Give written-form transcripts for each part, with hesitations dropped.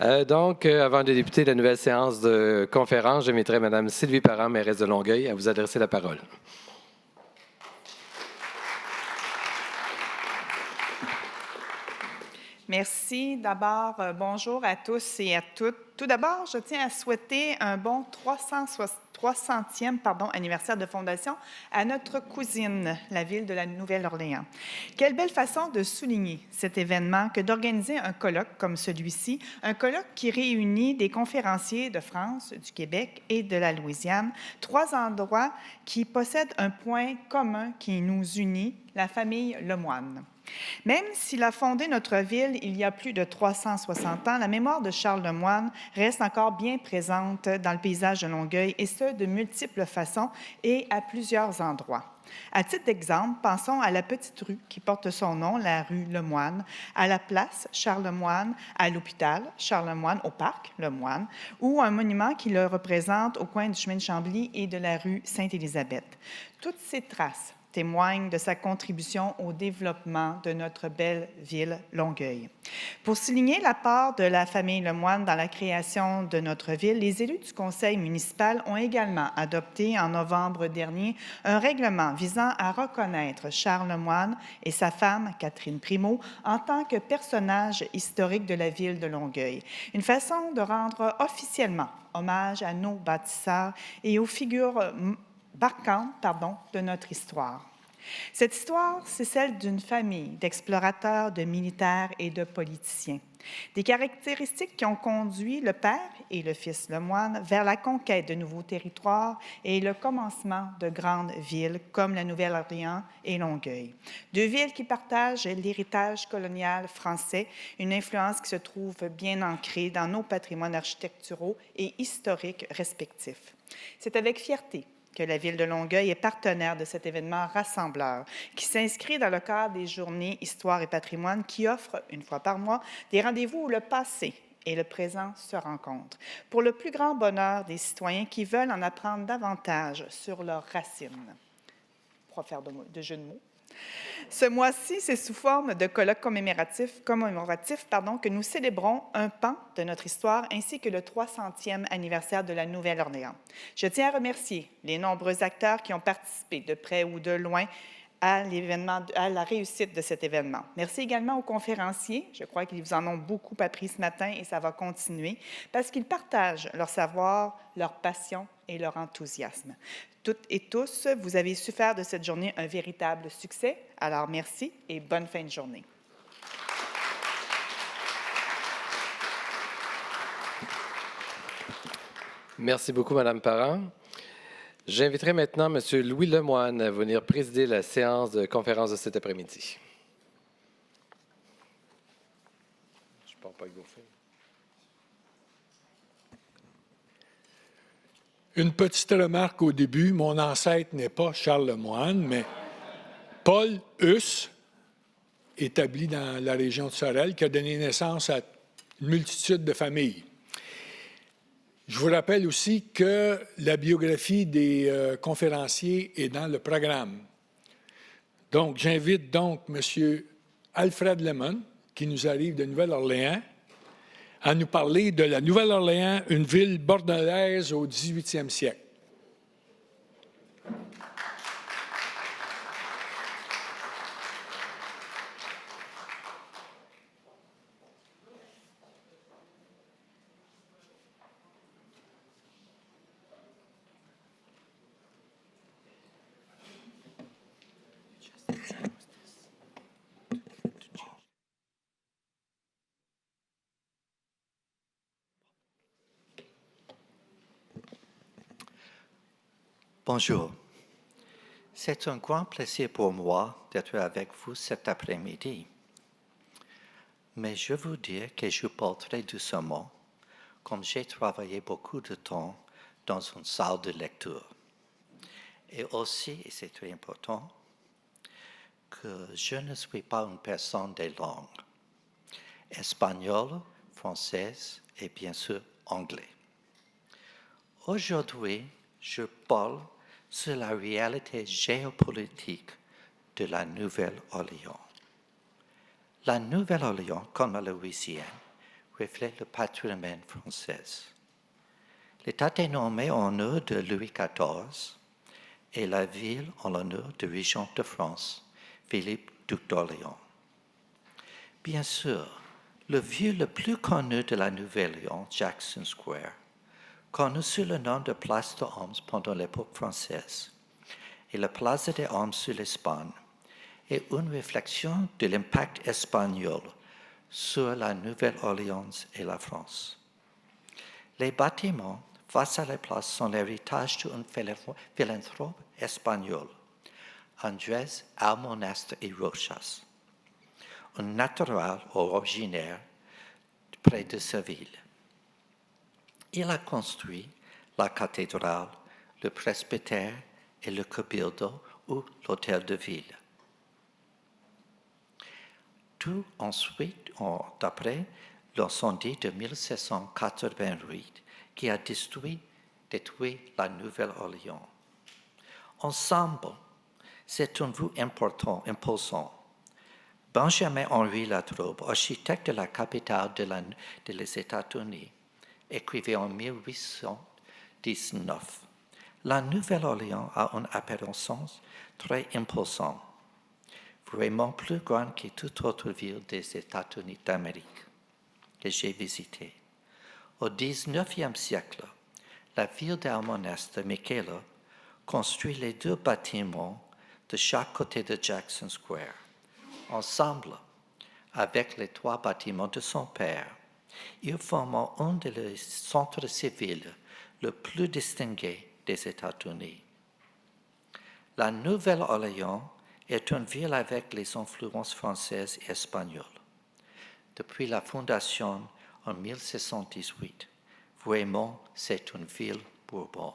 Avant de débuter la nouvelle séance de conférence, j'inviterai Mme Sylvie Parent, mairesse de Longueuil, à vous adresser la parole. Merci. D'abord, bonjour à tous et à toutes. Tout d'abord, je tiens à souhaiter un bon 300e anniversaire de fondation à notre cousine, la ville de la Nouvelle-Orléans. Quelle belle façon de souligner cet événement que d'organiser un colloque comme celui-ci, un colloque qui réunit des conférenciers de France, du Québec et de la Louisiane, 3 endroits qui possèdent un point commun qui nous unit, la famille Lemoine. Même s'il a fondé notre ville il y a plus de 360 ans, la mémoire de Charles Lemoine reste encore bien présente dans le paysage de Longueuil, et ce, de multiples façons et à plusieurs endroits. À titre d'exemple, pensons à la petite rue qui porte son nom, la rue Lemoine, à la place Charles Lemoine, à l'hôpital Charles Lemoine, au parc Lemoine, ou un monument qui le représente au coin du chemin de Chambly et de la rue Sainte-Élisabeth. Toutes ces traces témoigne de sa contribution au développement de notre belle ville Longueuil. Pour souligner l'apport de la famille Lemoine dans la création de notre ville, les élus du conseil municipal ont également adopté en novembre dernier un règlement visant à reconnaître Charles Lemoine et sa femme, Catherine Primeau, en tant que personnages historiques de la ville de Longueuil. Une façon de rendre officiellement hommage à nos bâtisseurs et aux figures marquante de notre histoire. Cette histoire, c'est celle d'une famille d'explorateurs, de militaires et de politiciens. Des caractéristiques qui ont conduit le père et le fils Lemoine vers la conquête de nouveaux territoires et le commencement de grandes villes comme la Nouvelle-Orléans et Longueuil. 2 villes qui partagent l'héritage colonial français, une influence qui se trouve bien ancrée dans nos patrimoines architecturaux et historiques respectifs. C'est avec fierté que la Ville de Longueuil est partenaire de cet événement rassembleur qui s'inscrit dans le cadre des Journées Histoire et patrimoine qui offrent, une fois par mois, des rendez-vous où le passé et le présent se rencontrent, pour le plus grand bonheur des citoyens qui veulent en apprendre davantage sur leurs racines. Pour faire de jeu de mots. Ce mois-ci, c'est sous forme de colloque commémoratif que nous célébrons un pan de notre histoire ainsi que le 300e anniversaire de la Nouvelle-Orléans. Je tiens à remercier les nombreux acteurs qui ont participé de près ou de loin à la réussite de cet événement. Merci également aux conférenciers. Je crois qu'ils vous en ont beaucoup appris ce matin et ça va continuer parce qu'ils partagent leur savoir, leur passion et leur enthousiasme. Toutes et tous, vous avez su faire de cette journée un véritable succès. Alors, merci et bonne fin de journée. Merci beaucoup, Mme Parent. J'inviterai maintenant M. Louis Lemoine à venir présider la séance de conférence de cet après-midi. Je ne pars pas avec vos filles. Une petite remarque au début, mon ancêtre n'est pas Charles Lemoine, mais Paul Huss, établi dans la région de Sorel, qui a donné naissance à une multitude de familles. Je vous rappelle aussi que la biographie des conférenciers est dans le programme. Donc, j'invite M. Alfred Lemon, qui nous arrive de Nouvelle-Orléans, à nous parler de la Nouvelle-Orléans, une ville bordelaise au 18e siècle. Bonjour. C'est un grand plaisir pour moi d'être avec vous cet après-midi. Mais je veux dire que je parlerai doucement, comme j'ai travaillé beaucoup de temps dans une salle de lecture. Et aussi, et c'est très important, que je ne suis pas une personne des langues, espagnole, française et bien sûr anglais. Aujourd'hui, je parle sur la réalité géopolitique de la Nouvelle-Orléans. La Nouvelle-Orléans, comme la Louisiane, reflète le patrimoine français. L'État est nommé en honneur de Louis XIV et la ville en l'honneur du régent de France, Philippe, duc d'Orléans. Bien sûr, le lieu le plus connu de la Nouvelle-Orléans, Jackson Square, connu sous le nom de Place des Hommes pendant l'époque française, et la Place des Hommes sur l'Espagne, est une réflexion de l'impact espagnol sur la Nouvelle-Orléans et la France. Les bâtiments face à la place sont l'héritage d'un philanthrope espagnol, Andrés Almonastre y Rochas, un natural originaire près de Séville. Il a construit la cathédrale, le presbytère et le cabildo ou l'hôtel de ville. Tout ensuite, d'après l'incendie de 1788 qui a détruit la Nouvelle-Orléans. Ensemble, c'est une vue imposante. Benjamin-Henri Latrobe, architecte de la capitale des États-Unis, écrivait en 1819 « La Nouvelle-Orléans a une apparence très imposante, vraiment plus grande que toute autre ville des États-Unis d'Amérique que j'ai visitée. Au XIXe siècle, la ville d'Almonastre, Michaela, construit les deux bâtiments de chaque côté de Jackson Square. Ensemble, avec les trois bâtiments de son père, ils forment un des centres civils le plus distingué des États-Unis. La Nouvelle-Orléans est une ville avec les influences françaises et espagnoles. Depuis la fondation en 1618, vraiment, c'est une ville bourbon.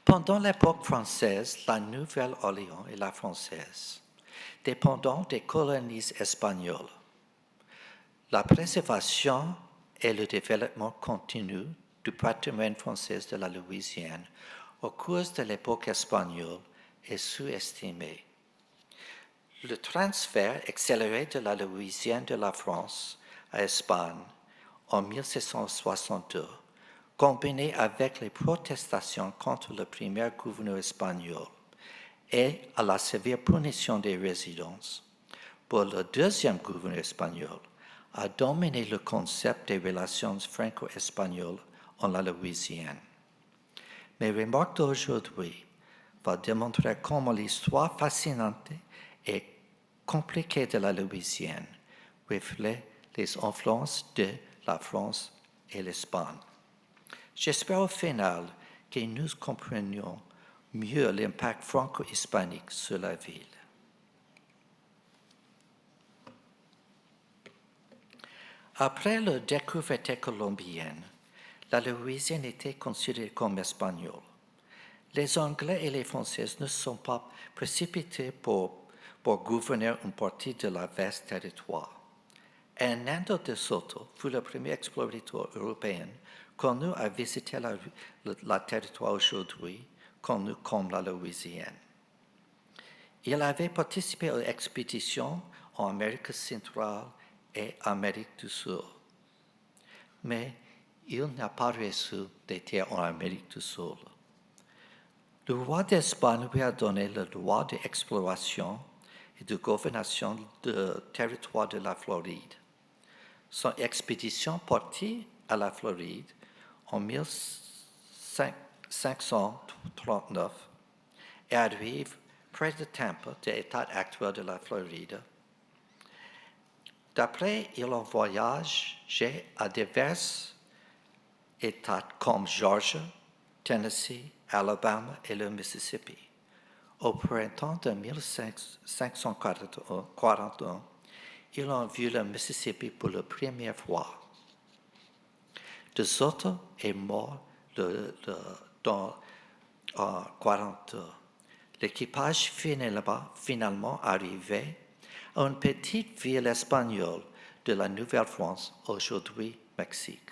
Pendant l'époque française, la Nouvelle-Orléans et la française, dépendant des colonies espagnoles. La préservation et le développement continu du patrimoine français de la Louisiane au cours de l'époque espagnole est sous-estimé. Le transfert accéléré de la Louisiane de la France à Espagne en 1762, combiné avec les protestations contre le premier gouverneur espagnol et à la sévère punition des résidences, pour le deuxième gouverneur espagnol, a dominé le concept des relations franco-espagnoles en la Louisiane. Mes remarques d'aujourd'hui vont démontrer comment l'histoire fascinante et compliquée de la Louisiane reflète les influences de la France et l'Espagne. J'espère au final que nous comprenions mieux l'impact franco-hispanique sur la ville. Après la découverte colombienne, la Louisiane était considérée comme espagnole. Les Anglais et les Français ne sont pas précipités pour gouverner une partie de la vaste territoire. Hernando de Soto fut le premier explorateur européen connu à visiter la territoire aujourd'hui connu comme la Louisiane. Il avait participé aux expéditions en Amérique centrale et Amérique du Sud. Mais il n'a pas reçu des terres en Amérique du Sud. Le roi d'Espagne lui a donné le droit d'exploration et de gouvernation du territoire de la Floride. Son expédition partit à la Floride en 1539 et arrive près de Tampa, de l'État actuel de la Floride. D'après, il a voyagé à divers États comme Georgia, Tennessee, Alabama et le Mississippi. Au printemps de 1541, ils ont vu le Mississippi pour la première fois. De Soto est mort dans 1942. L'équipage finalement arrivé à une petite ville espagnole de la Nouvelle-France, aujourd'hui Mexique.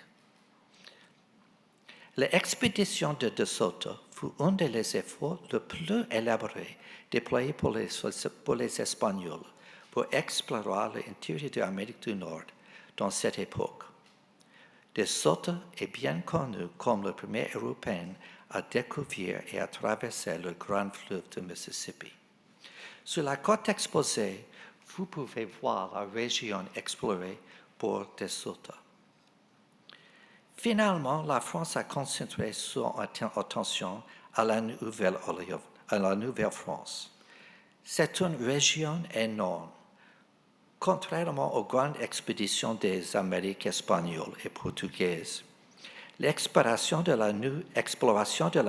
L'expédition de Soto fut un des efforts les plus élaborés déployés pour les Espagnols pour explorer l'intérieur de l'Amérique du Nord dans cette époque. De Soto est bien connu comme le premier Européen à découvrir et à traverser le grand fleuve de Mississippi. Sur la côte exposée, vous pouvez voir la région explorée par De Soto. Finalement, la France a concentré son attention à la Nouvelle-France. C'est une région énorme. Contrairement aux grandes expéditions des Amériques espagnoles et portugaises, l'exploration de la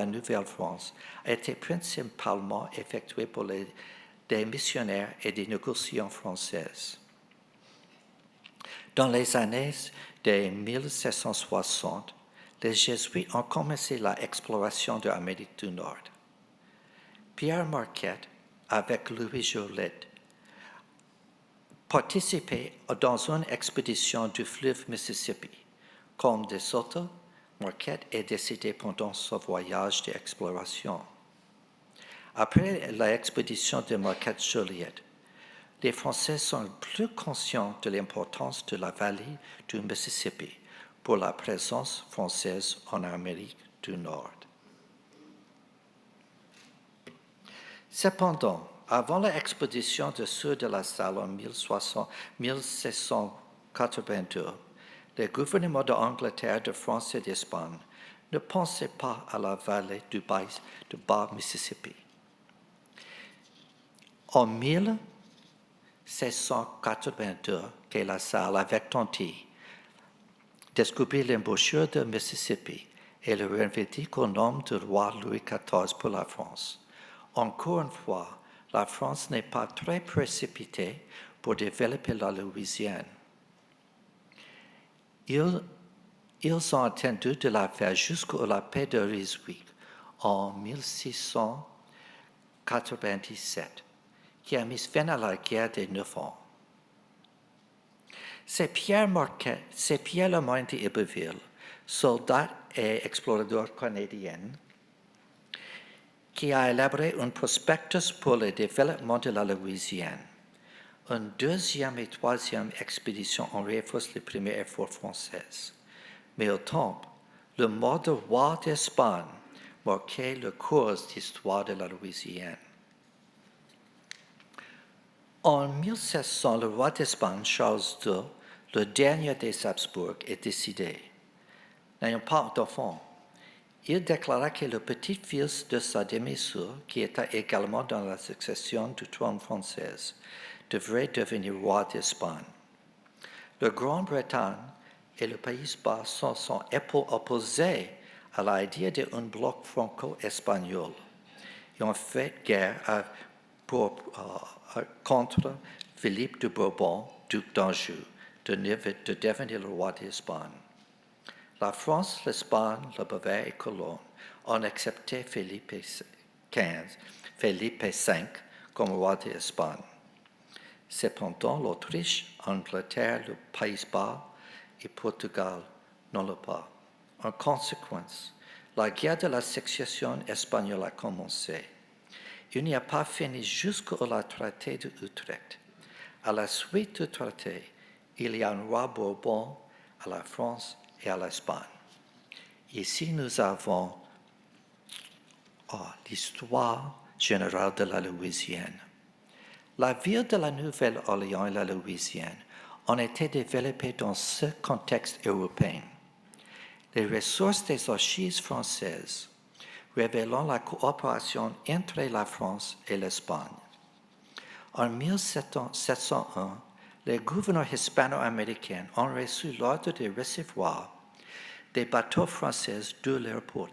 Nouvelle-France a été principalement effectuée par des missionnaires et des négociants françaises. Dans les années de 1760, les Jésuites ont commencé l'exploration de l'Amérique du Nord. Pierre Marquette, avec Louis Joliet, participait dans une expédition du fleuve Mississippi. Comme De Soto, Marquette est décédé pendant son voyage d'exploration. Après l'expédition de Marquette-Joliet, les Français sont plus conscients de l'importance de la vallée du Mississippi pour la présence française en Amérique du Nord. Cependant, avant l'expédition du sud de la Salle en 1682, les gouvernements d'Angleterre, de France et d'Espagne ne pensaient pas à la vallée du bas Mississippi. En 1682, que la Salle avait tenté découvrir l'embouchure de Mississippi et le revendique au nom du roi Louis XIV pour la France. Encore une fois, la France n'est pas très précipitée pour développer la Louisiane. Ils ont attendu de la faire jusqu'à la paix de Ryswick en 1697, qui a mis fin à la guerre des 9 ans. C'est Pierre Lemoyne d'Iberville, soldat et explorateur canadien, qui a élaboré un prospectus pour le développement de la Louisiane. Une deuxième et troisième expédition ont renforcé les premiers efforts français. Mais au temps, le mot de roi d'Espagne marquait le cours d'histoire de la Louisiane. En 1700, le roi d'Espagne, Charles II, le dernier des Habsbourg, est décédé. N'ayant pas d'enfant, il déclara que le petit-fils de sa demi-sœur, qui était également dans la succession du trône français, devrait devenir roi d'Espagne. La Grande-Bretagne et les Pays-Bas sont opposés à l'idée d'un bloc franco-espagnol. Ils ont fait guerre contre Philippe de Bourbon, duc d'Anjou, de devenir le roi d'Espagne. La France, l'Espagne, la Bavarie et Cologne ont accepté Philippe V comme roi d'Espagne. Cependant, l'Autriche, l'Angleterre, les Pays-Bas et Portugal n'ont le pas. En conséquence, la guerre de la succession espagnole a commencé. Il n'y a pas fini jusqu'au traité d'Utrecht. À la suite du traité, il y a un roi Bourbon à la France et à l'Espagne. Ici, nous avons l'histoire générale de la Louisiane. La ville de la Nouvelle-Orléans et la Louisiane ont été développées dans ce contexte européen. Les ressources des archives françaises révélant la coopération entre la France et l'Espagne. En 1701, les gouverneurs hispano-américains ont reçu l'ordre de recevoir des bateaux français de leur port.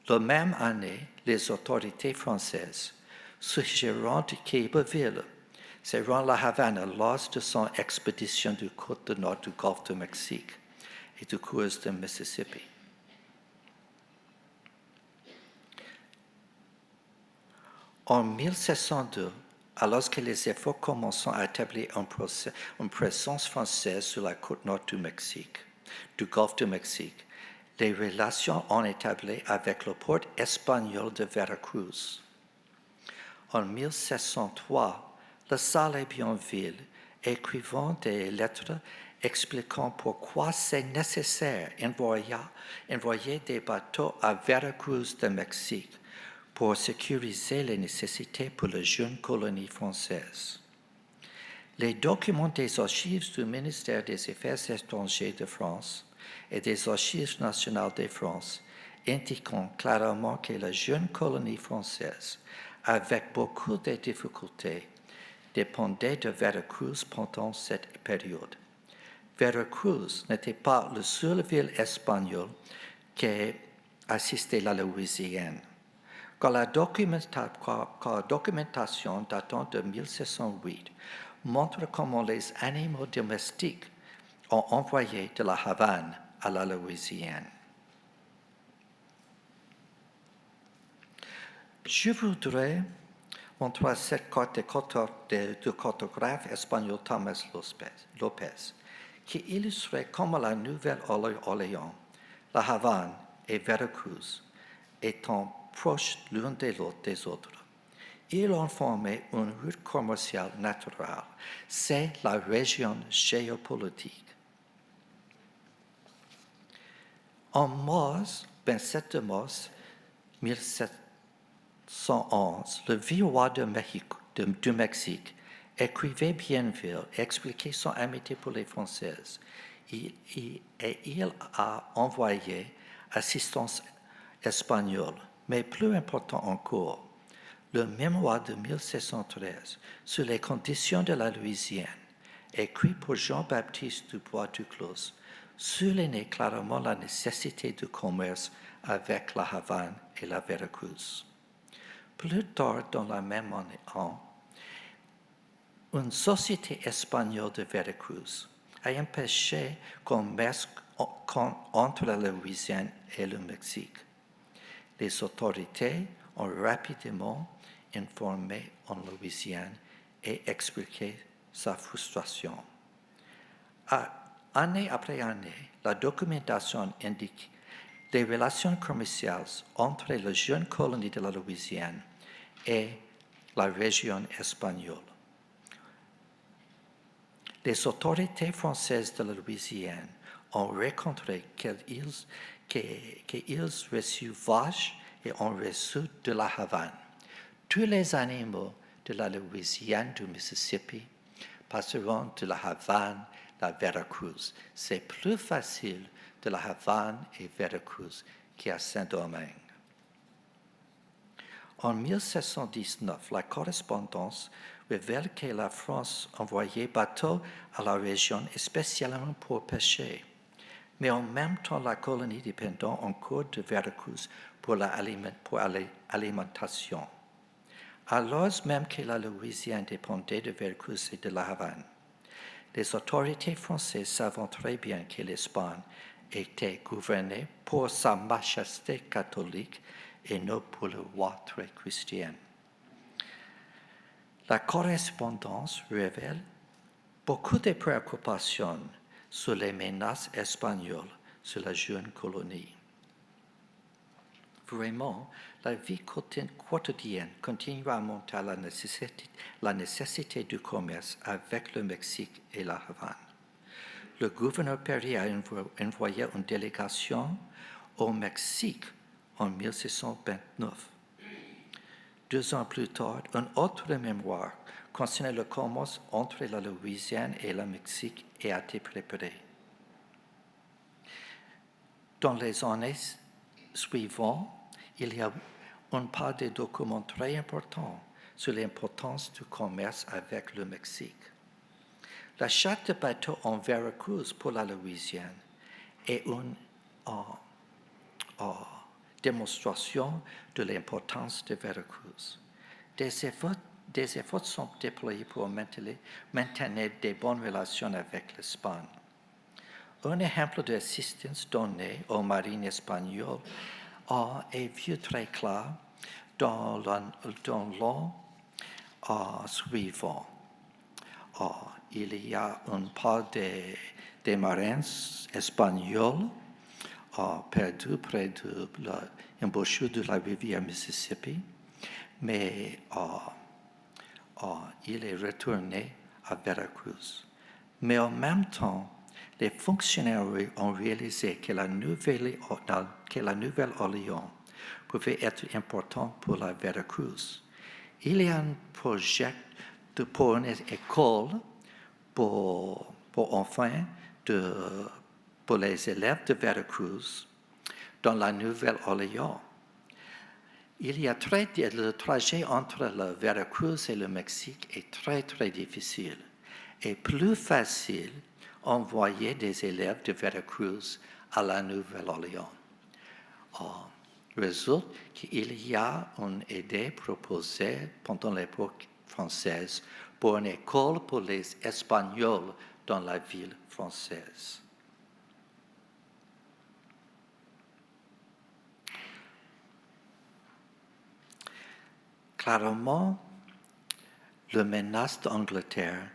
La même année, les autorités françaises suggérant qu'Iberville se rend à La Havane lors de son expédition du côte nord du golfe du Mexique et du cours de Mississippi. En 1702, alors que les efforts commençant à établir une présence française sur la côte nord du golfe du Mexique, les relations ont établi avec le port espagnol de Veracruz. En 1703, La Salle et Bienville, écrivant des lettres expliquant pourquoi c'est nécessaire d'envoyer des bateaux à Veracruz de Mexique pour sécuriser les nécessités pour la jeune colonie française. Les documents des archives du ministère des Affaires étrangères de France et des Archives nationales de France indiquant clairement que la jeune colonie française, avec beaucoup de difficultés, dépendait de Veracruz pendant cette période. Veracruz n'était pas la seule ville espagnole qui assistait la Louisiane. Quand la documentation datant de 1708 montre comment les animaux domestiques ont envoyé de la Havane à la Louisiane. Je voudrais montrer cette carte du cartographe espagnol Thomas Lopez, qui illustrait comment la Nouvelle-Orléans, la Havane et Veracruz étant proches l'un des autres. Ils ont formé une route commerciale naturelle. C'est la région géopolitique. En mars, 27 mars 1711, le vieux roi du Mexique écrivait Bienville et expliquait son amitié pour les Françaises. Et il a envoyé assistance espagnole, mais plus important encore, le mémoire de 1713 sur les conditions de la Louisiane, écrit pour Jean-Baptiste Dubois-Duclos, soulignait clairement la nécessité du commerce avec la Havane et la Veracruz. Plus tard dans la même année, une société espagnole de Veracruz a empêché le commerce entre la Louisiane et le Mexique. Les autorités ont rapidement informé en Louisiane et expliqué sa frustration. Année après année, la documentation indique les relations commerciales entre la jeune colonie de la Louisiane et la région espagnole. Les autorités françaises de la Louisiane ont rencontré qu'ils reçurent vaches et ont reçu de la Havane. Tous les animaux de la Louisiane du Mississippi passeront de la Havane à Veracruz. C'est plus facile de la Havane et Veracruz qu'à Saint-Domingue. En 1719, la correspondance révèle que la France envoyait bateaux à la région spécialement pour pêcher. Mais en même temps, la colonie dépendait encore de Veracruz pour l'alimentation. Alors même que la Louisiane dépendait de Veracruz et de la Havane, les autorités françaises savent très bien que l'Espagne était gouvernée pour sa majesté catholique et non pour le roi très chrétien. La correspondance révèle beaucoup de préoccupations sur les menaces espagnoles sur la jeune colonie. Vraiment, la vie quotidienne continue à monter la nécessité du commerce avec le Mexique et la Havane. Le gouverneur Perry a envoyé une délégation au Mexique en 1629. 2 ans plus tard, un autre mémoire concernant le commerce entre la Louisiane et le Mexique a été préparé. Dans les années suivantes, il y a une part de documents très importants sur l'importance du commerce avec le Mexique. La charte de bateau en Veracruz pour la Louisiane est une démonstration de l'importance de Veracruz. Des efforts sont déployés pour maintenir de bonnes relations avec l'Espagne. Un exemple d'assistance donnée aux marines espagnoles est vu très clair dans l'an suivant. Il y a une part des marins espagnols perdus près de l'embouchure de la rivière Mississippi, mais il est retourné à Veracruz. Mais en même temps, les fonctionnaires ont réalisé que la Nouvelle-Orléans pouvait être importante pour la Veracruz. Il y a un projet pour une école pour enfants pour les élèves de Veracruz dans la Nouvelle-Orléans. Le trajet entre le Veracruz et le Mexique est très, très difficile et plus facile envoyer des élèves de Veracruz à la Nouvelle-Orléans. Résulte qu'il y a une idée proposée pendant l'époque française pour une école pour les Espagnols dans la ville française. Clairement, la menace d'Angleterre,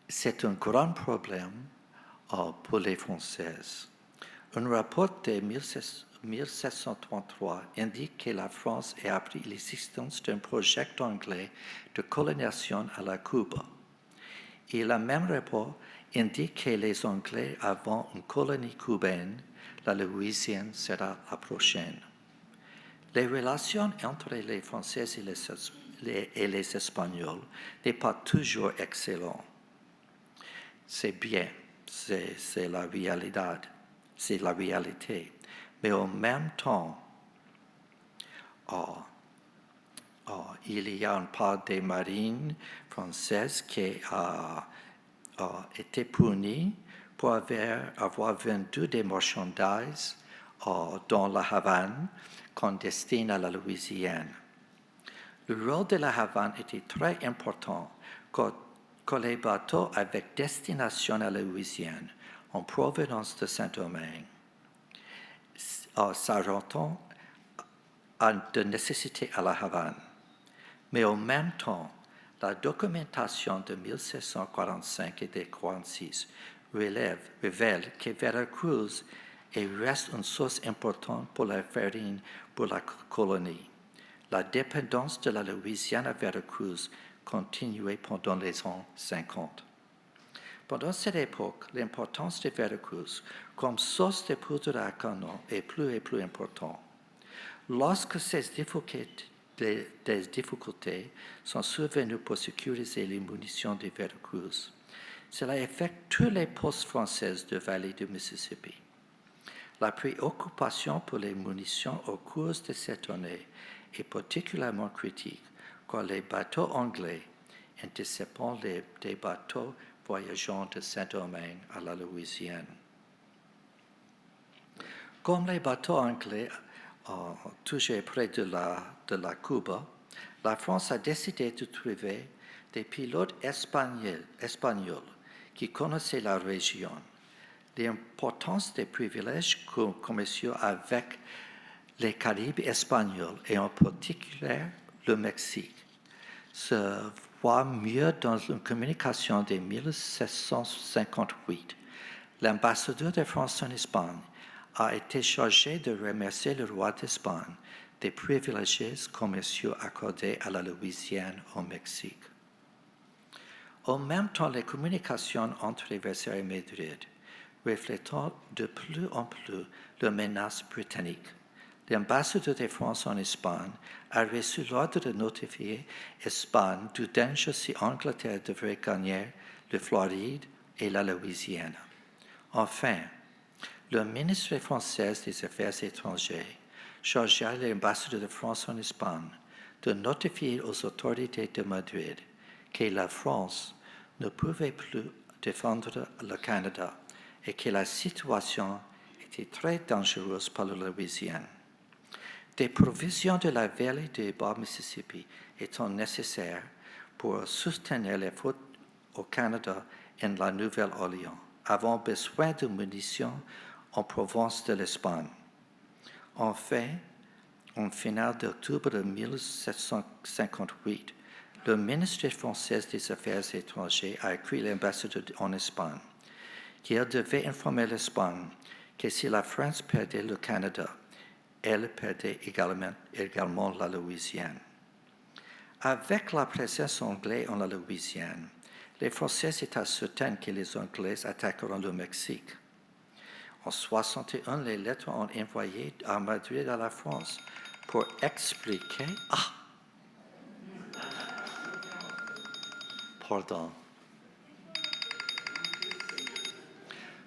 c'est un grand problème pour les Françaises. Un rapport de 1733 indique que la France a appris l'existence d'un projet anglais de colonisation à la Cuba. Et le même rapport indique que les Anglais avaient une colonie cubaine, la Louisiane sera la prochaine. Les relations entre les Français et les Espagnols n'est pas toujours excellentes. C'est bien, c'est la réalité. Mais en même temps, il y a une part des marines françaises qui a été punie pour avoir vendu des marchandises dans la Havane clandestine à la Louisiane. Le rôle de la Havane était très important quand les bateaux avec destination à la Louisiane en provenance de Saint-Domingue s'arrêtant de nécessité à la Havane. Mais en même temps, la documentation de 1745 et de 1746 révèle que Veracruz reste une source importante pour la farine pour la colonie. La dépendance de la Louisiane à Veracruz continuait pendant les ans 50. Pendant cette époque, l'importance de Veracruz comme source de poudre à canon est plus et plus importante. Lorsque ces difficultés sont survenues pour sécuriser les munitions de Veracruz, cela affecte tous les postes français de vallée du Mississippi. La préoccupation pour les munitions au cours de cette année est particulièrement critique quand les bateaux anglais interceptent des bateaux voyageant de Saint-Domingue à la Louisiane. Comme les bateaux anglais toujours près de la Cuba, la France a décidé de trouver des pilotes espagnols qui connaissaient la région. L'importance des privilèges commerciaux avec les Caraïbes espagnols et en particulier le Mexique se voit mieux dans une communication de 1758. L'ambassadeur de France en Espagne a été chargé de remercier le roi d'Espagne des privilèges commerciaux accordés à la Louisiane au Mexique. En même temps, les communications entre Versailles et Madrid reflétant de plus en plus la menace britannique. L'ambassadeur de France en Espagne a reçu l'ordre de notifier Espagne du danger si Angleterre devrait gagner la Floride et la Louisiane. Enfin, le ministre français des Affaires étrangères chargea l'ambassadeur de France en Espagne de notifier aux autorités de Madrid que la France ne pouvait plus défendre le Canada et que la situation était très dangereuse pour la Louisiane. Des provisions de la vallée du Bas-Mississippi étant nécessaires pour soutenir les forces au Canada et la Nouvelle-Orléans, avons besoin de munitions en province de l'Espagne. Enfin, en finale d'octobre de 1758, le ministre français des Affaires étrangères a écrit à l'ambassadeur en Espagne qu'il devait informer l'Espagne que si la France perdait le Canada, elle perdait également la Louisiane. Avec la présence anglaise en la Louisiane, Les Français étaient certains que les Anglais attaqueront le Mexique. En 1961, les lettres ont envoyé à Madrid à la France pour expliquer... Ah! Pardon.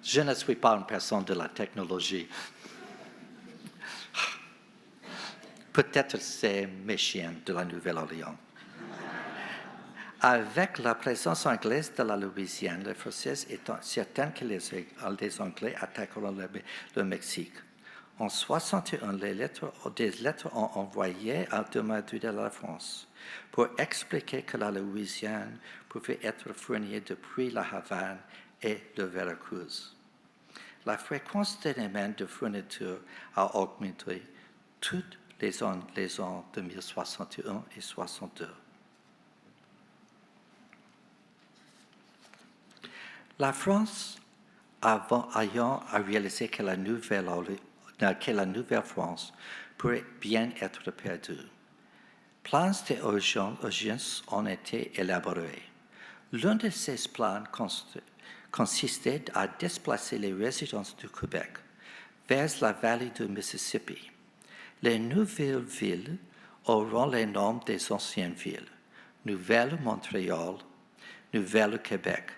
Je ne suis pas une personne de la technologie. Peut-être c'est mes chiens de la Nouvelle-Orléans. Avec la présence anglaise de la Louisiane, les Français étant certains que les Anglais attaqueront le Mexique. En 1961, des lettres ont envoyé de Madrid à la France pour expliquer que la Louisiane pouvait être fournie depuis la Havane et de Veracruz. La fréquence d'éléments de fourniture a augmenté toutes les ans de 1961 et 1962. La France, ayant réalisé que la Nouvelle-France pourrait bien être perdue, plans d'urgence ont été élaborés. L'un de ces plans consistait à déplacer les résidents du Québec vers la vallée du Mississippi. Les nouvelles villes auront les noms des anciennes villes: Nouvelle-Montréal, Nouvelle-Québec.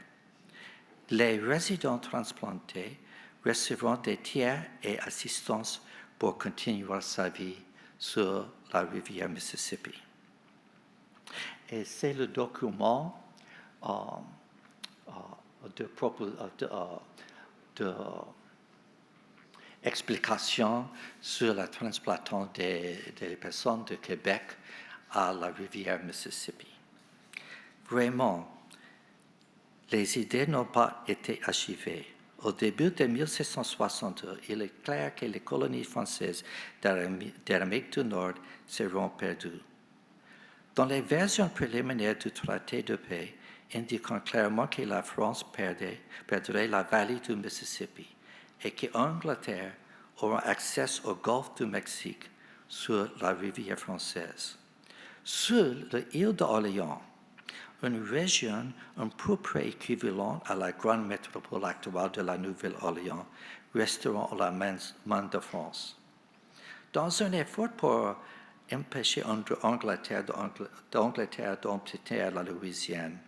Les résidents transplantés recevront des tiers et assistance pour continuer sa vie sur la rivière Mississippi. Et c'est le document de explication sur la transplantation des personnes de Québec à la rivière Mississippi. Vraiment, les idées n'ont pas été achevées. Au début de 1762, il est clair que les colonies françaises d'Amérique du Nord seront perdues. Dans les versions préliminaires du traité de paix, indiquant clairement que la France perdrait la vallée du Mississippi et que l'Angleterre aura accès au golfe du Mexique sur la rivière française. Sur l'île d'Orléans, une région un peu près équivalente à la grande métropole actuelle de la Nouvelle-Orléans, resteront à la main de France. Dans un effort pour empêcher d'Angleterre d'obtenir la Louisiane,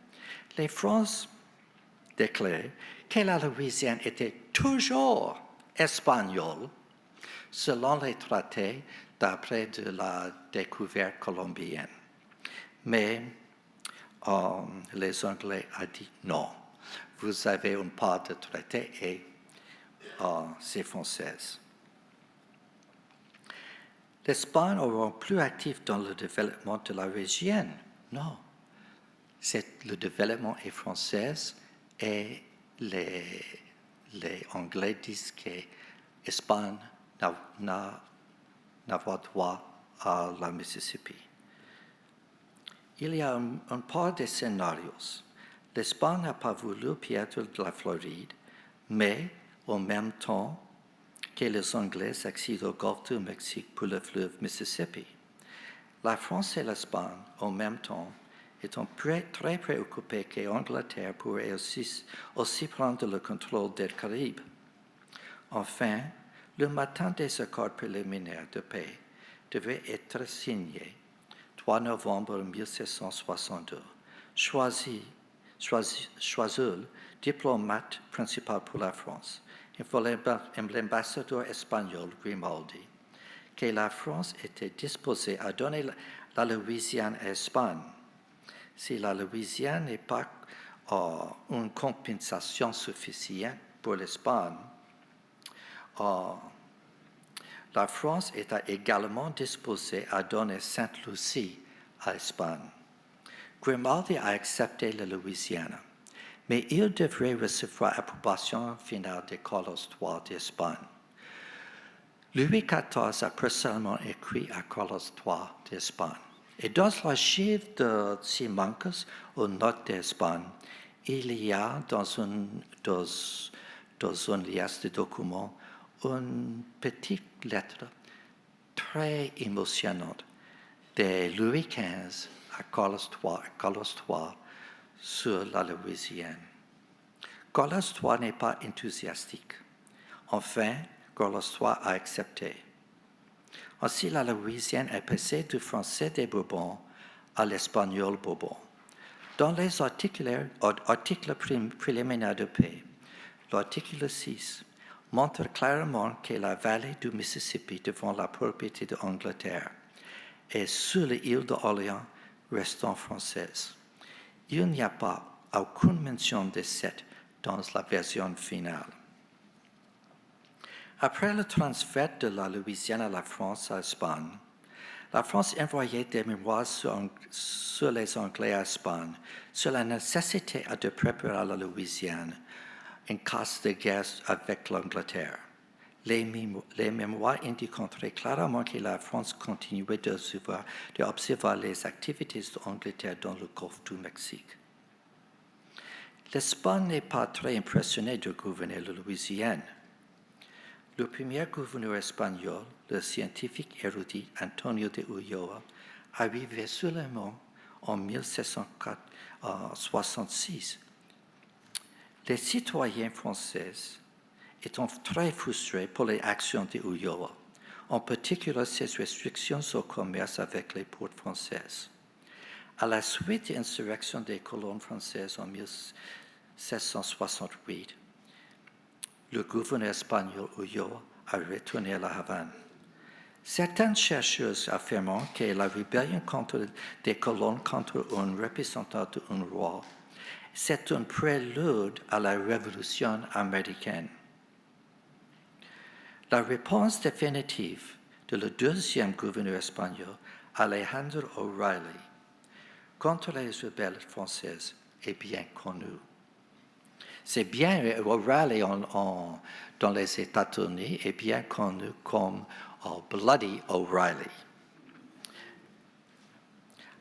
les France déclarent que la Louisiane était toujours espagnole, selon les traités d'après de la découverte colombienne. Mais les Anglais ont dit non. Vous avez une part de traité et c'est française. L'Espagne aura plus actif dans le développement de la région. Non. Le développement est français et les Anglais disent que l'Espagne n'a pas droit à la Mississippi. Il y a un part de scénarios. L'Espagne n'a pas voulu perdre de la Floride, mais en même temps que les Anglais accèdent au golfe du Mexique pour le fleuve Mississippi. La France et l'Espagne, en même temps, étant très préoccupés que l'Angleterre pourrait aussi prendre le contrôle des Caraïbes. Enfin, le matin des accords préliminaires de paix devait être signé 3 novembre 1762. Choisil, diplomate principal pour la France, informe l'ambassadeur espagnol Grimaldi que la France était disposée à donner la Louisiane à l'Espagne. Si la Louisiane n'est pas une compensation suffisante pour l'Espagne, la France est également disposée à donner Sainte-Lucie à l'Espagne. Grimaldi a accepté la Louisiane, mais il devrait recevoir l'approbation finale de Carlos III d'Espagne. Louis XIV a personnellement écrit à Carlos III d'Espagne. Et dans l'archive de Simancas, aux notes d'Espagne, il y a dans une liasse de documents une petite lettre très émotionnante de Louis XV à Carlos III sur la Louisiane. Carlos III n'est pas enthousiastique. Enfin, Carlos III a accepté. Ainsi, la Louisiane est passée du français des Bourbons à l'espagnol Bourbon. Dans les articles préliminaires de paix, l'article 6 montre clairement que la vallée du Mississippi devant la propriété d'Angleterre et sur l'île d'Orléans restant française. Il n'y a pas aucune mention de cette dans la version finale. Après le transfert de la Louisiane à la France à l'Espagne, la France envoyait des mémoires sur les Anglais à l'Espagne, sur la nécessité de préparer la Louisiane en cas de guerre avec l'Angleterre. Les mémoires indiquent très clairement que la France continuait d'observer les activités de l'Angleterre dans le golfe du Mexique. L'Espagne n'est pas très impressionnée de gouverner la Louisiane. Le premier gouverneur espagnol, le scientifique érudit Antonio de Ulloa, arrivé seulement en 1766. Les citoyens français étant très frustrés pour les actions de Ulloa, en particulier ses restrictions au commerce avec les ports françaises. À la suite de l'insurrection des colons françaises en 1768, le gouverneur espagnol Ulloa a retourné à La Havane. Certains chercheurs affirment que la rébellion des colons contre un représentant d'un roi, c'est un prélude à la Révolution américaine. La réponse définitive de le deuxième gouverneur espagnol, Alejandro O'Reilly, contre les rebelles françaises est bien connue. C'est bien, O'Reilly dans les États-Unis est bien connu comme Bloody O'Reilly.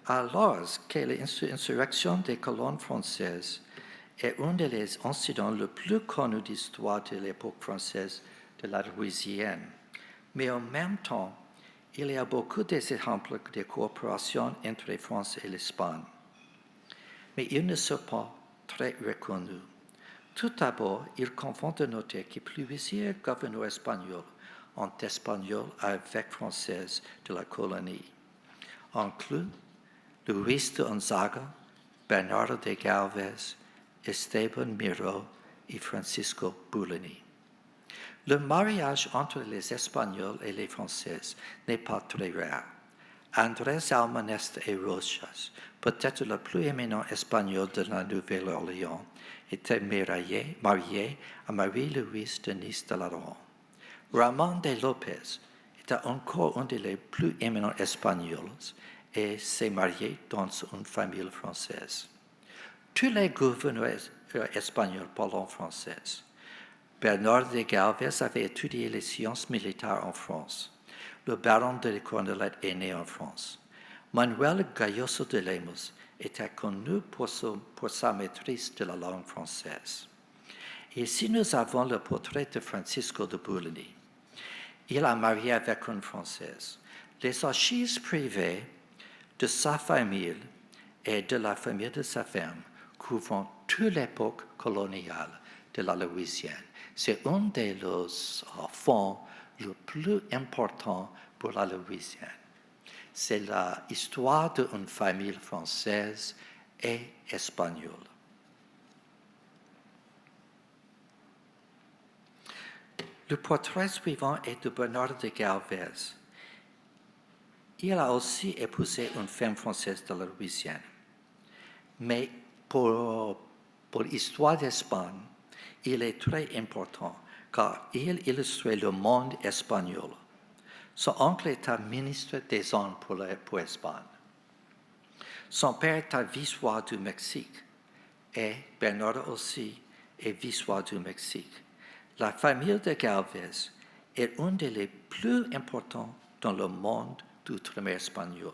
Alors que l'insurrection des colons françaises est un des incidents les plus connus d'histoire de l'époque française de la Louisiane, mais en même temps, il y a beaucoup d'exemples de coopération entre la France et l'Espagne. Mais ils ne sont pas très reconnus. Tout d'abord, il convient de noter que plusieurs gouverneurs espagnols ont espagnol avec français de la colonie, inclus Luis de Gonzaga, Bernardo de Galvez, Esteban Miró et Francisco Bulani. Le mariage entre les Espagnols et les Français n'est pas très rare. Andrés Almanesta et Rochas, peut-être le plus éminent espagnol de la Nouvelle-Orléans, était marié à Marie-Louise Denise de Laron. Ramón de López était encore un des plus éminents espagnols et s'est marié dans une famille française. Tous les gouverneurs espagnols parlant français. Bernard de Galvez avait étudié les sciences militaires en France. Le baron de Cornouailles est né en France. Manuel Gayoso de Lemos était connu pour sa maîtrise de la langue française. Et ici, nous avons le portrait de Francisco de Bulani. Il a marié avec une Française. Les archives privées de sa famille et de la famille de sa femme couvrent toute l'époque coloniale de la Louisiane. C'est un des fonds les plus importants pour la Louisiane. C'est l'histoire d'une famille française et espagnole. Le portrait suivant est de Bernard de Galvez. Il a aussi épousé une femme française de la Louisiane. Mais pour l'histoire d'Espagne, il est très important car il illustrait le monde espagnol. Son oncle était ministre des Armes pour l'Espagne. Son père était vice-roi du Mexique et Bernard aussi est vice-roi du Mexique. La famille de Galvez est une des plus importantes dans le monde d'outre-mer espagnol.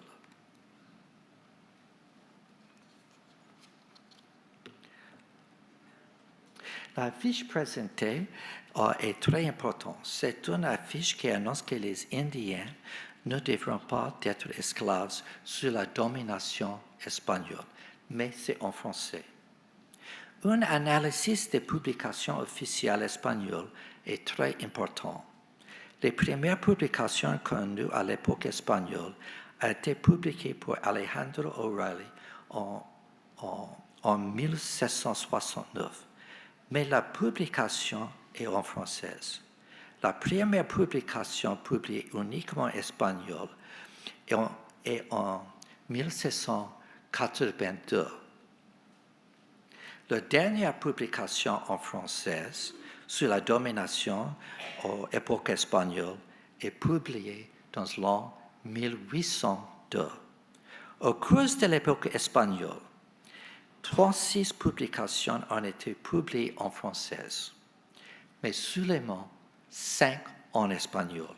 L'affiche présentée est très importante. C'est une affiche qui annonce que les Indiens ne devront pas être esclaves sous la domination espagnole. mais c'est en français. Une analyse des publications officielles espagnoles est très importante. Les premières publications connues à l'époque espagnole ont été publiées par Alejandro O'Reilly en 1769, mais la publication est en française. La première publication publiée uniquement en espagnol est en 1782. La dernière publication en française sous la domination à l'époque espagnole est publiée dans l'an 1802. Au cours de l'époque espagnole, 36 publications ont été publiées en français, mais seulement 5 en espagnol.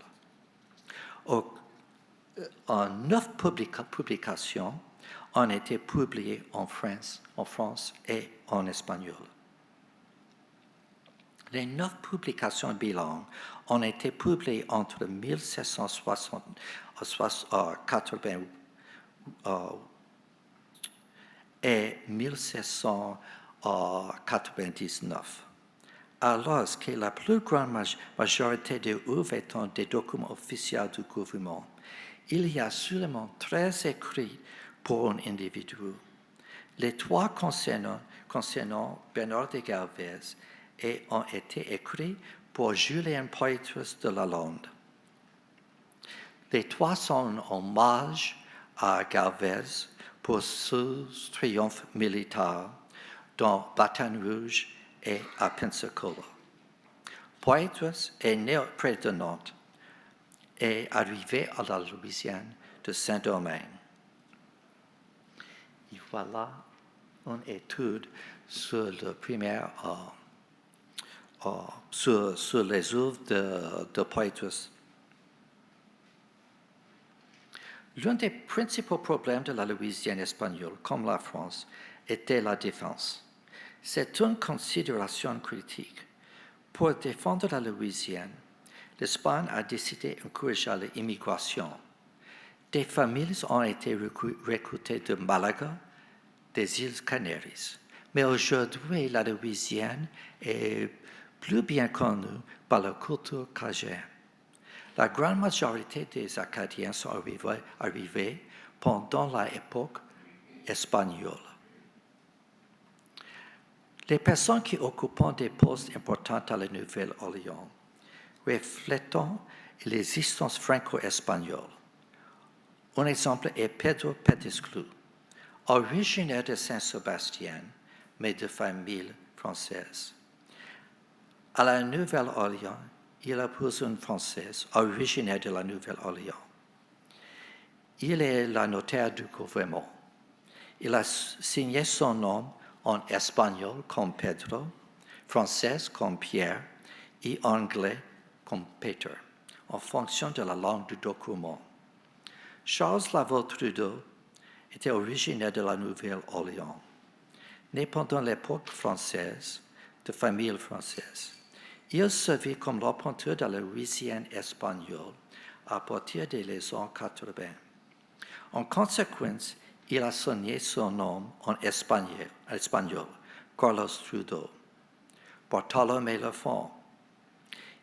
En 9 publications ont été publiées en France et en espagnol. Les 9 publications bilingues ont été publiées entre 1788 et 1799, alors que la plus grande majorité des œuvres étant des documents officiels du gouvernement. Il y a seulement 13 écrits pour un individu. Les 3 concernant Bernard de Galvez ont été écrits pour Julien Poitras de Lalande. Les 3 sont un hommage à Galvez pour ce triomphe militaire dans Bâton Rouge et à Pensacola. Poitras est né près de Nantes et arrivé à la Louisiane de Saint-Domingue. Et voilà une étude sur le primaire sur les œuvres de Poitras. L'un des principaux problèmes de la Louisiane espagnole, comme la France, était la défense. C'est une considération critique. Pour défendre la Louisiane, l'Espagne a décidé d'encourager l'immigration. Des familles ont été recrutées de Malaga, des îles Canaries. Mais aujourd'hui, la Louisiane est plus bien connue par la culture cajun. La grande majorité des Acadiens sont arrivés pendant l'époque espagnole. Les personnes qui occupent des postes importants à la Nouvelle-Orléans reflètent l'existence franco-espagnole. Un exemple est Pedro Petesclou, originaire de Saint-Sébastien, mais de famille française. À la Nouvelle-Orléans, il épouse une Française originaire de la Nouvelle-Orléans. Il est la notaire du gouvernement. Il a signé son nom en espagnol comme Pedro, français comme Pierre et anglais comme Peter, en fonction de la langue du document. Charles Lavalle Trudeau était originaire de la Nouvelle-Orléans. Né pendant l'époque française, de famille française, il servit comme l'arpenteur de la Louisiane espagnole à partir des années 80. En conséquence, il a signé son nom en espagnol, Carlos Trudeau. Bartholomé Lafont.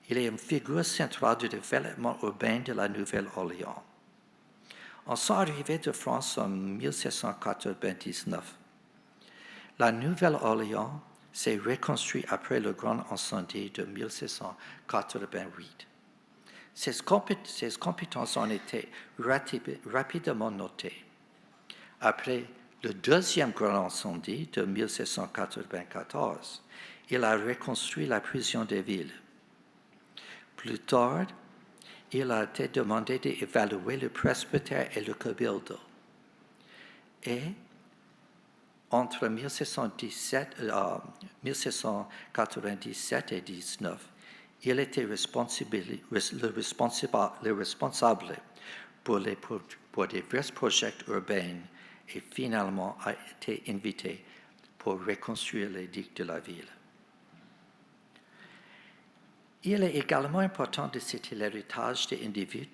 Il est une figure centrale du développement urbain de la Nouvelle-Orléans. En son arrivée de France en 1799, la Nouvelle-Orléans s'est reconstruite après le grand incendie de 1788. Ses compétences ont été rapidement notées. Après le deuxième grand incendie de 1794, il a reconstruit la prison des villes. Plus tard, il a été demandé d'évaluer le presbytère et le cabildo. Et entre 1797 et 1919, il était le responsable pour divers projets urbains et finalement a été invité pour reconstruire les digues de la ville. Il est également important de citer l'héritage des individus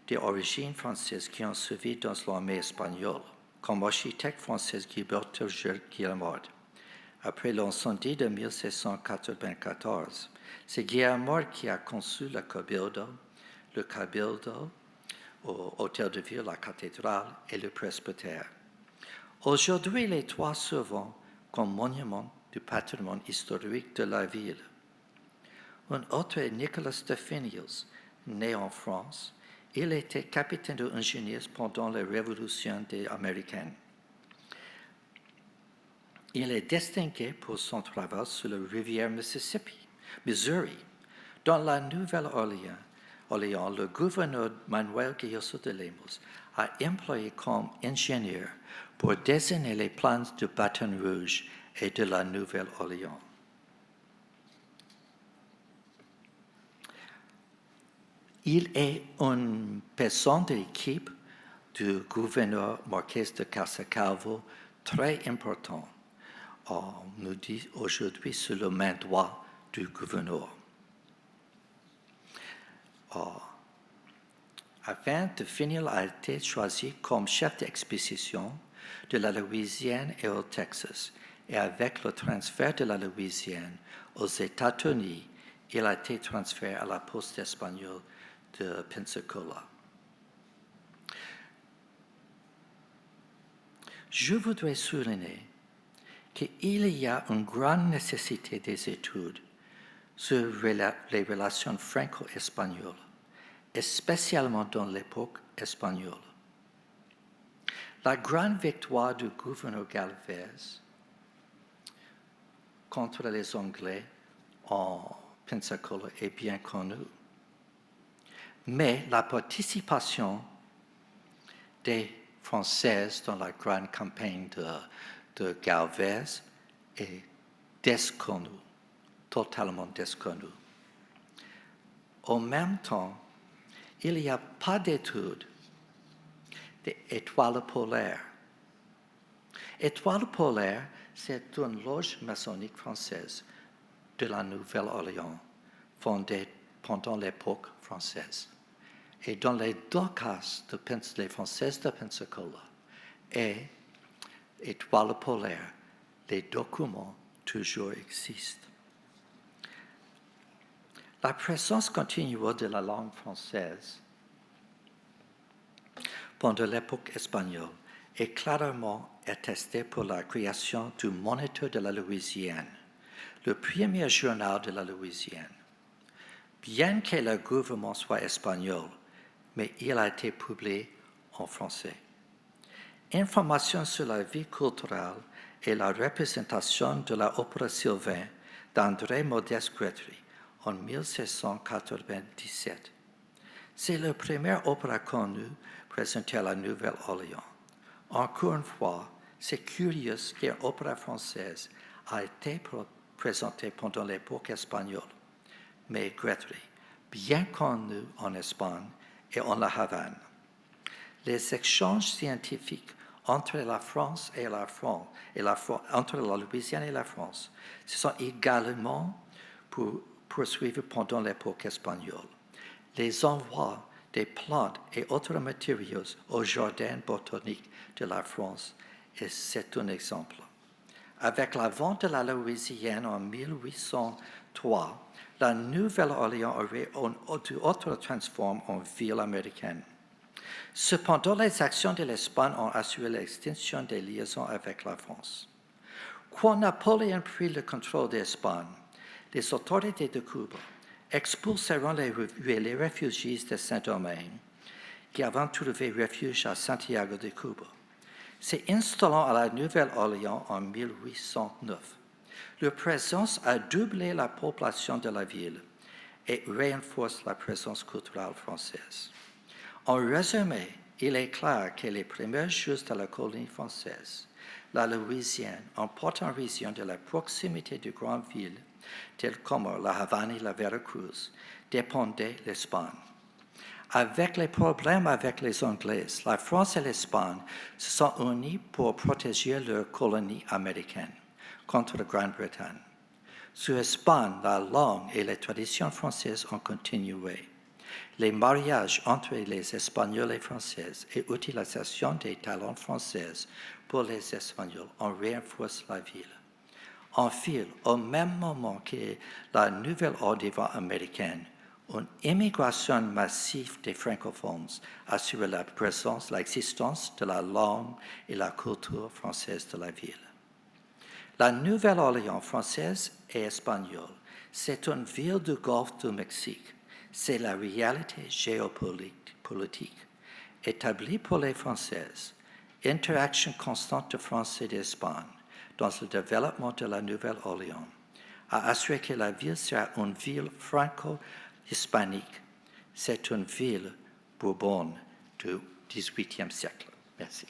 d'origine française qui ont servi dans l'armée espagnole. comme architecte français Gilberto Guillemard. Après l'incendie de 1694, c'est Guillemard qui a conçu le Cabildo, au Hôtel de Ville, la cathédrale et le presbytère. Aujourd'hui, les trois servent comme monument du patrimoine historique de la ville. Un autre est Nicolas Stephenius, né en France. Il était capitaine d'ingénieurs pendant la Révolution américaine. Il est distingué pour son travail sur la rivière Missouri. Dans la Nouvelle-Orléans, le gouverneur Manuel Guilloso de Lemos a employé comme ingénieur pour dessiner les plans de Baton Rouge et de la Nouvelle-Orléans. Il est une personne de l'équipe du gouverneur Marqués de Casacalvo très important. On nous dit aujourd'hui sur le main droit du gouverneur. Afin de finir, il a été choisi comme chef d'expédition de la Louisiane et au Texas. Et avec le transfert de la Louisiane aux États-Unis, il a été transféré à la poste espagnole de Pensacola. Je voudrais souligner qu'il y a une grande nécessité des études sur les relations franco-espagnoles, et spécialement dans l'époque espagnole. La grande victoire du gouverneur Galvez contre les Anglais en Pensacola est bien connue. Mais la participation des Françaises dans la grande campagne de Galvez est desconnue, totalement desconnue. En même temps, il n'y a pas d'études d'étoiles polaires. Étoile polaire, c'est une loge maçonnique française de la Nouvelle-Orléans, fondée pendant l'époque française. Et dans les deux cas, les Françaises de Pensacola et Étoile polaire, les documents toujours existent. La présence continue de la langue française pendant l'époque espagnole est clairement attestée pour la création du Moniteur de la Louisiane, le premier journal de la Louisiane. Bien que le gouvernement soit espagnol, mais il a été publié en français. Informations sur la vie culturelle et la représentation de l'opéra Sylvain d'André Modeste Grétry en 1697. C'est le premier opéra connu présenté à la Nouvelle-Orléans. Encore une fois, c'est curieux qu'une opéra française a été présentée pendant l'époque espagnole. Mais Grétry, bien connu en Espagne et en la Havane. Les échanges scientifiques entre la France et entre la Louisiane et la France se sont également poursuivis pendant l'époque espagnole. Les envois des plantes et autres matériaux au jardin botanique de la France, et c'est un exemple. Avec la vente de la Louisiane en 1803, la Nouvelle-Orléans aurait autre transforme en ville américaine. Cependant, les actions de l'Espagne ont assuré l'extinction des liaisons avec la France. Quand Napoléon prit le contrôle d'Espagne, les autorités de Cuba expulsèrent les réfugiés de Saint-Domingue qui avaient trouvé refuge à Santiago de Cuba. S'installant à la Nouvelle-Orléans en 1809, leur présence a doublé la population de la ville et renforce la présence culturelle française. En résumé, il est clair que les premiers jours de la colonie française, la Louisiane, en portant raison de la proximité de grandes villes telles comme la Havane et la Veracruz, dépendait de l'Espagne. Avec les problèmes avec les Anglais, la France et l'Espagne se sont unis pour protéger leur colonie américaine contre la Grande-Bretagne. Sous l'Espagne, la langue et les traditions françaises ont continué. Les mariages entre les Espagnols et Françaises et l'utilisation des talents françaises pour les Espagnols ont renforcé la ville. En ville, au même moment que la nouvelle ordre américaine, une immigration massive des francophones assure la présence, l'existence de la langue et la culture française de la ville. La Nouvelle-Orléans française et espagnole, c'est une ville du golfe du Mexique. C'est la réalité géopolitique établie pour les Françaises. Interaction constante de France et d'Espagne dans le développement de la Nouvelle-Orléans a assuré que la ville sera une ville franco-hispanique. C'est une ville bourbonne du XVIIIe siècle. Merci.